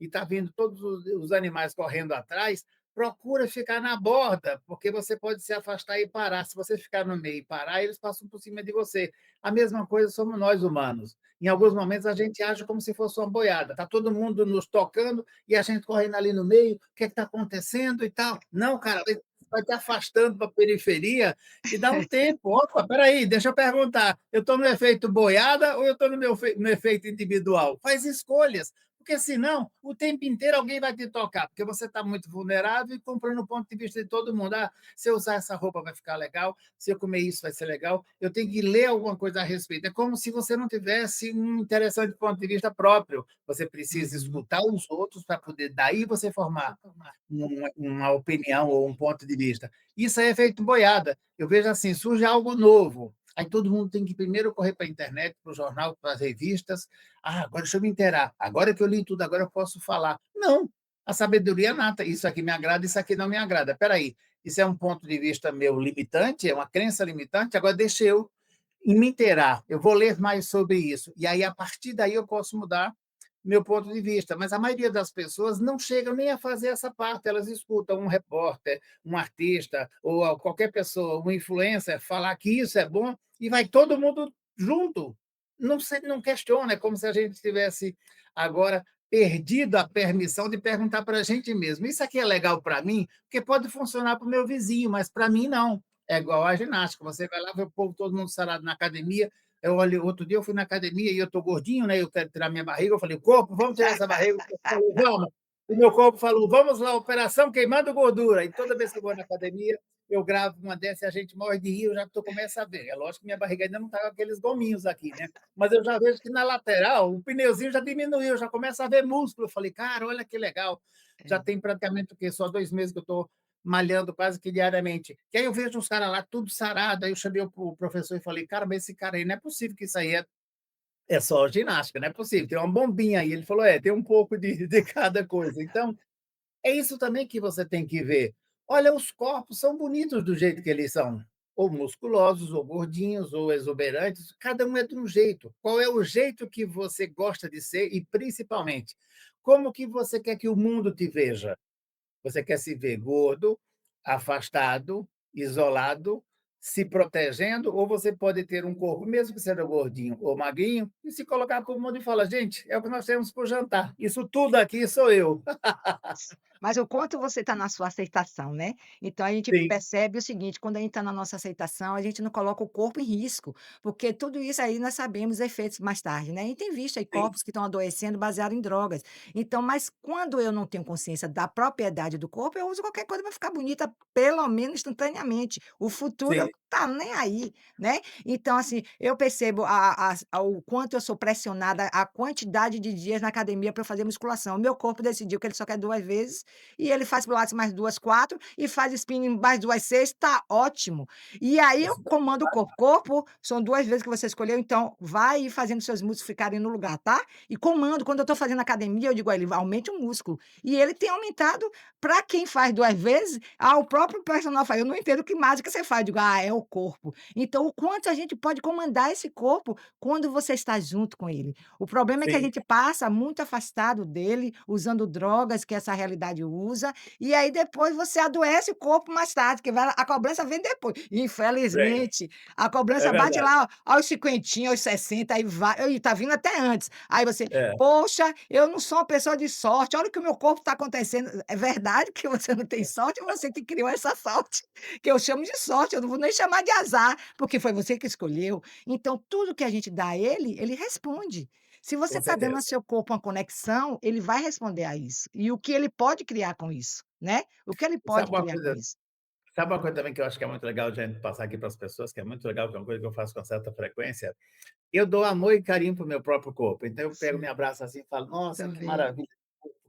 e está vindo todos os animais correndo atrás, procura ficar na borda, porque você pode se afastar e parar. Se você ficar no meio e parar, eles passam por cima de você. A mesma coisa somos nós humanos. Em alguns momentos, a gente age como se fosse uma boiada. Está todo mundo nos tocando e a gente correndo ali no meio. O que está acontecendo e tal? Não, cara, vai te afastando para a periferia e dá um tempo. Opa, espera aí, deixa eu perguntar, eu estou no efeito boiada ou eu estou no efeito individual? Faz escolhas, porque senão o tempo inteiro alguém vai te tocar, porque você está muito vulnerável e comprando o ponto de vista de todo mundo. Ah, se eu usar essa roupa vai ficar legal, se eu comer isso vai ser legal, eu tenho que ler alguma coisa a respeito. É como se você não tivesse um interessante ponto de vista próprio. Você precisa Uhum. escutar os outros para poder, daí você formar uma opinião ou um ponto de vista. Isso aí é feito boiada. Eu vejo assim, surge algo novo, aí todo mundo tem que primeiro correr para a internet, para o jornal, para as revistas. Ah, agora deixa eu me inteirar. Agora que eu li tudo, agora eu posso falar. Não, a sabedoria nata. Isso aqui me agrada, isso aqui não me agrada. Espera aí, isso é um ponto de vista meu limitante, é uma crença limitante, agora deixa eu me inteirar, eu vou ler mais sobre isso. E aí, a partir daí, eu posso mudar meu ponto de vista. Mas a maioria das pessoas não chegam nem a fazer essa parte, elas escutam um repórter, um artista, ou qualquer pessoa, um influencer, falar que isso é bom, e vai todo mundo junto. Não questiona, é como se a gente tivesse agora perdido a permissão de perguntar para a gente mesmo: isso aqui é legal para mim? Porque pode funcionar para o meu vizinho, mas para mim não. É igual a ginástica, você vai lá, vê o povo todo mundo sarado na academia. Eu olho, outro dia eu fui na academia e eu estou gordinho, né? Eu quero tirar minha barriga. Eu falei, corpo, vamos tirar essa barriga. Eu falei, vamos. O meu corpo falou, vamos lá, operação queimando gordura. E toda vez que eu vou na academia, eu gravo uma dessa e a gente morre de rir, eu já começo a ver. É lógico que minha barriga ainda não está com aqueles gominhos aqui, né? Mas eu já vejo que na lateral o pneuzinho já diminuiu, já começa a ver músculo. Eu falei, cara, olha que legal. Já É. tem praticamente o quê? Só 2 meses que eu estou malhando quase que diariamente. E aí eu vejo os caras lá tudo sarado, aí eu chamei o professor e falei, cara, mas esse cara aí não é possível que isso aí é só ginástica, não é possível, tem uma bombinha aí. Ele falou, tem um pouco de cada coisa. Então, é isso também que você tem que ver. Olha, os corpos são bonitos do jeito que eles são, ou musculosos, ou gordinhos, ou exuberantes, cada um é de um jeito. Qual é o jeito que você gosta de ser e, principalmente, como que você quer que o mundo te veja? Você quer se ver gordo, afastado, isolado, se protegendo, ou você pode ter um corpo, mesmo que seja gordinho ou magrinho, e se colocar para o mundo e falar: gente, é o que nós temos para o jantar. Isso tudo aqui sou eu. Mas o quanto você está na sua aceitação, né. Então a gente Sim, percebe o seguinte, quando a gente está na nossa aceitação, a gente não coloca o corpo em risco, porque tudo isso aí nós sabemos os efeitos mais tarde, né. A gente tem visto aí sim, corpos que estão adoecendo baseado em drogas. Então, mas quando eu não tenho consciência da propriedade do corpo, eu uso qualquer coisa para ficar bonita, pelo menos instantaneamente. O futuro sim, tá nem aí, né. Então, assim, eu percebo o quanto eu sou pressionada, a quantidade de dias na academia para eu fazer musculação. O meu corpo decidiu que ele só quer 2 vezes, e ele faz pilates mais 2, 4 e faz spinning mais 2, 6, tá ótimo. E aí eu comando o corpo. Corpo são 2 vezes que você escolheu, então vai fazendo seus músculos ficarem no lugar, tá? E comando, quando eu tô fazendo academia, eu digo a ele: "Aumente o músculo". E ele tem aumentado para quem faz 2 vezes, o próprio personal fala: "Eu não entendo que mágica você faz", eu digo: "Ah, é o corpo". Então o quanto a gente pode comandar esse corpo quando você está junto com ele. O problema é que a sim. gente passa muito afastado dele, usando drogas que essa realidade usa, e aí depois você adoece o corpo mais tarde, que vai a cobrança vem depois. Bem, Infelizmente, a é cobrança bate verdade. lá aos 50, aos 60, aí vai e tá vindo até antes. Aí você: É, "Poxa, eu não sou uma pessoa de sorte, olha o que o meu corpo está acontecendo". É verdade que você não tem sorte, você que criou essa sorte, que eu chamo de sorte, eu não vou nem chamar de azar, porque foi você que escolheu. Então tudo que a gente dá a ele, ele responde. Se você com está dando ao certeza. seu corpo uma conexão, ele vai responder a isso. E o que ele pode criar com isso, né? O que ele Sabe pode uma criar com coisa isso. sabe uma coisa também que eu acho que é muito legal de a gente passar aqui para as pessoas, que é muito legal, que é uma coisa que eu faço com certa frequência? Eu dou amor e carinho para o meu próprio corpo. Então eu pego, me Sim, abraço assim e falo: "Nossa, que também. maravilha,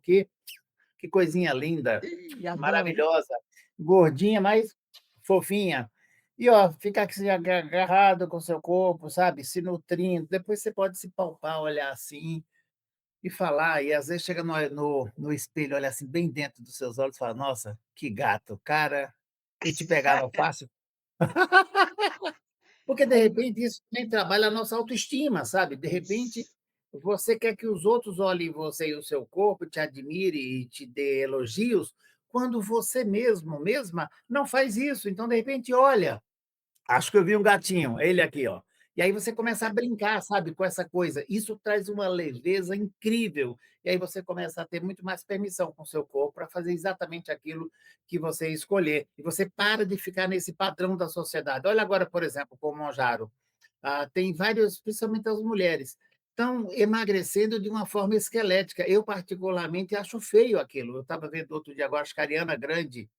que coisinha linda, Ih, adoro. maravilhosa, gordinha, mas fofinha". E, ó, ficar assim agarrado com o seu corpo, sabe, se nutrindo, depois você pode se palpar, olhar assim e falar, e às vezes chega no espelho, olha assim bem dentro dos seus olhos e fala: "Nossa, que gato, cara, eu te pegava fácil". Porque, de repente, isso também trabalha a nossa autoestima, sabe. De repente, Isso. você quer que os outros olhem você e o seu corpo, te admire e te dê elogios, quando você mesmo, mesma, não faz isso. Então, de repente, olha, acho que eu vi um gatinho, ele aqui, ó. E E aí você começa a brincar, sabe, com essa coisa. Isso traz uma leveza incrível. E aí você começa a ter muito mais permissão com o seu corpo para fazer exatamente aquilo que você escolher. E você para de ficar nesse padrão da sociedade. Olha agora, por exemplo, com o Monjaro. Tem vários, principalmente as mulheres, estão emagrecendo de uma forma esquelética. Eu, particularmente, acho feio aquilo. Eu estava vendo outro dia agora, acho que a Ariana Grande,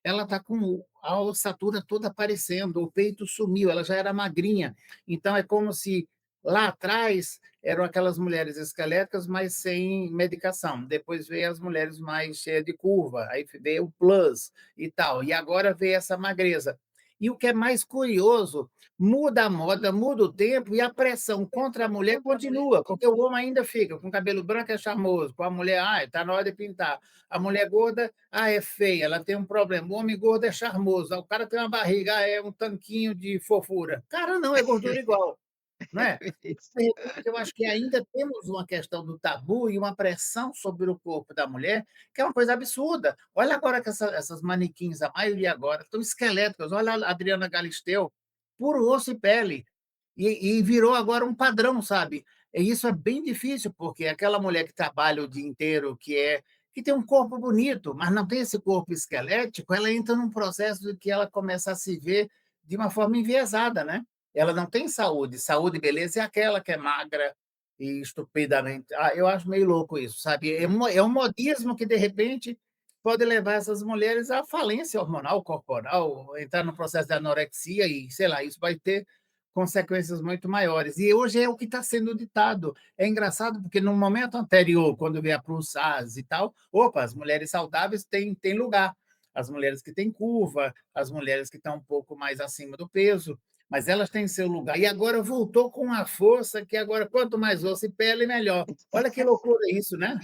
ela está com a ossatura toda aparecendo, o peito sumiu, ela já era magrinha. Então, é como se lá atrás eram aquelas mulheres esqueléticas, mas sem medicação. Depois veio as mulheres mais cheias de curva, aí veio o plus e tal. E agora veio essa magreza. E o que é mais curioso, muda a moda, muda o tempo e a pressão contra a mulher continua, porque o homem ainda fica com cabelo branco é charmoso, com a mulher, está na hora de pintar. A mulher gorda, é feia, ela tem um problema. O homem gordo é charmoso. O cara tem uma barriga, é um tanquinho de fofura. Cara, não, é gordura igual, não é? Isso. De repente, eu acho que ainda temos uma questão do tabu e uma pressão sobre o corpo da mulher, que é uma coisa absurda. Olha agora que essas manequins, a maioria agora, estão esqueléticas. Olha a Adriana Galisteu, puro osso e pele. E virou agora um padrão, sabe? E isso é bem difícil, porque aquela mulher que trabalha o dia inteiro, que tem um corpo bonito, mas não tem esse corpo esquelético, ela entra num processo de que ela começa a se ver de uma forma enviesada, né? Ela não tem saúde. Saúde e beleza é aquela que é magra e estupidamente. Eu acho meio louco isso, sabe? É um modismo que, de repente, pode levar essas mulheres à falência hormonal, corporal, entrar no processo de anorexia e, sei lá, isso vai ter consequências muito maiores. E hoje é o que está sendo ditado. É engraçado porque no momento anterior, quando veio a plus size e tal, opa, as mulheres saudáveis têm lugar. As mulheres que têm curva, as mulheres que estão um pouco mais acima do peso, mas elas têm seu lugar. E agora voltou com a força que agora, quanto mais osso e pele, melhor. Olha que loucura isso, né?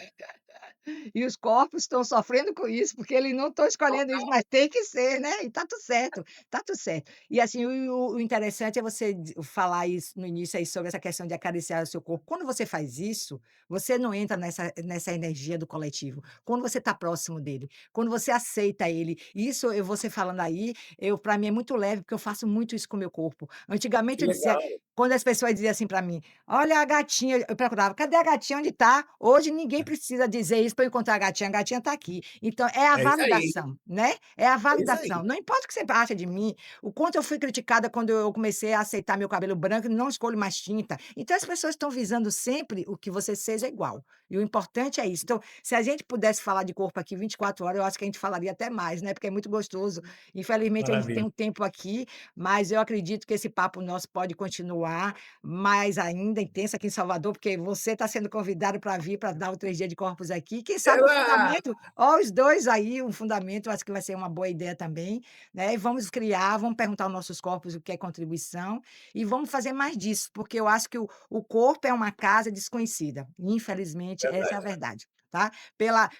E os corpos estão sofrendo com isso, porque eles não estão escolhendo isso, mas tem que ser, né, e tá tudo certo, tá tudo certo. E assim, o interessante é você falar isso no início aí sobre essa questão de acariciar o seu corpo. Quando você faz isso, você não entra nessa energia do coletivo. Quando você está próximo dele, quando você aceita ele, isso eu você falando aí, eu para mim é muito leve, porque eu faço muito isso com o meu corpo. Antigamente Que eu dizia legal. quando as pessoas diziam assim para mim: "Olha a gatinha", eu procurava: "Cadê a gatinha? Onde está?". Hoje ninguém precisa dizer isso para eu encontrar a gatinha está aqui. Então é a É isso aí, validação, né, é a é isso aí. validação. Não importa o que você acha de mim, o quanto eu fui criticada quando eu comecei a aceitar meu cabelo branco e não escolho mais tinta. Então as pessoas estão visando sempre o que você seja igual, e o importante é isso. Então, se a gente pudesse falar de corpo aqui 24 horas, eu acho que a gente falaria até mais, né, porque é muito gostoso. Infelizmente a gente tem Maravilha. um tempo aqui, mas eu acredito que esse papo nosso pode continuar mais ainda intensa aqui em Salvador, porque você está sendo convidado para vir para dar o 3 dias de corpos aqui, quem sabe um Ela fundamento ó, os 2 aí, um fundamento, acho que vai ser uma boa ideia também, né, e vamos criar, vamos perguntar aos nossos corpos o que é contribuição, e vamos fazer mais disso, porque eu acho que o corpo é uma casa desconhecida, infelizmente essa é a verdade. verdade, tá.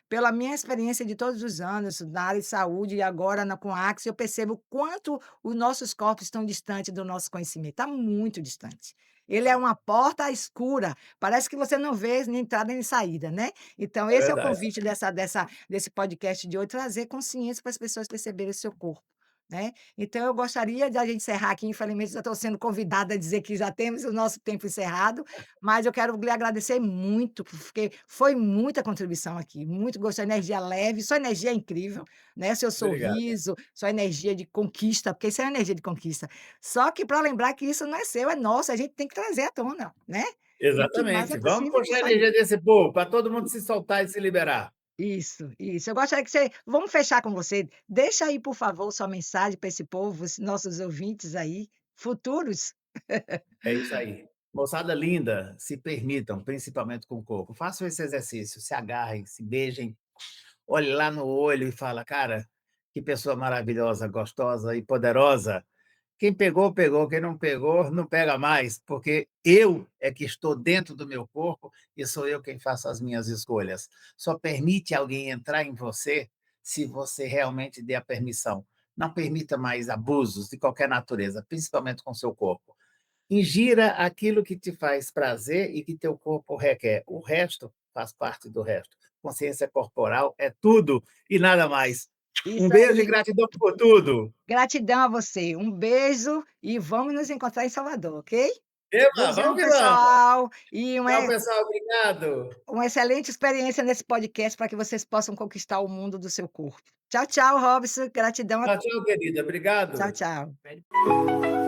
Pela minha experiência de todos os anos na área de saúde e agora com a Axis, eu percebo o quanto os nossos corpos estão distantes do nosso conhecimento, está muito distante. Ele é uma porta escura, parece que você não vê nem entrada nem saída, né. Então É esse é o verdade. convite desse podcast de hoje, trazer consciência para as pessoas perceberem o seu corpo, né. Então eu gostaria de a gente encerrar aqui, infelizmente já estou sendo convidada a dizer que já temos o nosso tempo encerrado, mas eu quero lhe agradecer muito, porque foi muita contribuição aqui, muito gostei, energia leve, sua energia é incrível, né, seu Obrigado. sorriso, sua energia de conquista, porque isso é uma energia de conquista. Só que para lembrar que isso não é seu, é nosso, a gente tem que trazer à tona, né, e que mais é Exatamente. Vamos possível puxar a fazer. energia desse povo, para todo mundo se soltar e se liberar. Isso, isso. Eu gostaria que você vamos fechar com você. Deixa aí, por favor, sua mensagem para esse povo, os nossos ouvintes aí, futuros. É isso aí. Moçada linda, se permitam, principalmente com o corpo. Façam esse exercício, se agarrem, se beijem, olhe lá no olho e fala: "Cara, que pessoa maravilhosa, gostosa e poderosa. Quem pegou, pegou, quem não pegou, não pega mais, porque eu é que estou dentro do meu corpo e sou eu quem faço as minhas escolhas. Só permite alguém entrar em você se você realmente der a permissão. Não permita mais abusos de qualquer natureza, principalmente com o seu corpo. Ingira aquilo que te faz prazer e que teu corpo requer. O resto faz parte do resto. Consciência corporal é tudo e nada mais. Um Isso beijo e aí. gratidão por tudo. Gratidão a você. Um beijo e vamos nos encontrar em Salvador, ok? Eba, Beijão, vamos que vamos. pessoal, e Tchau, pessoal, obrigado. uma excelente experiência nesse podcast para que vocês possam conquistar o mundo do seu corpo. Tchau, tchau, Robson, gratidão a Tchau, tchau, querida, obrigado. tchau, tchau.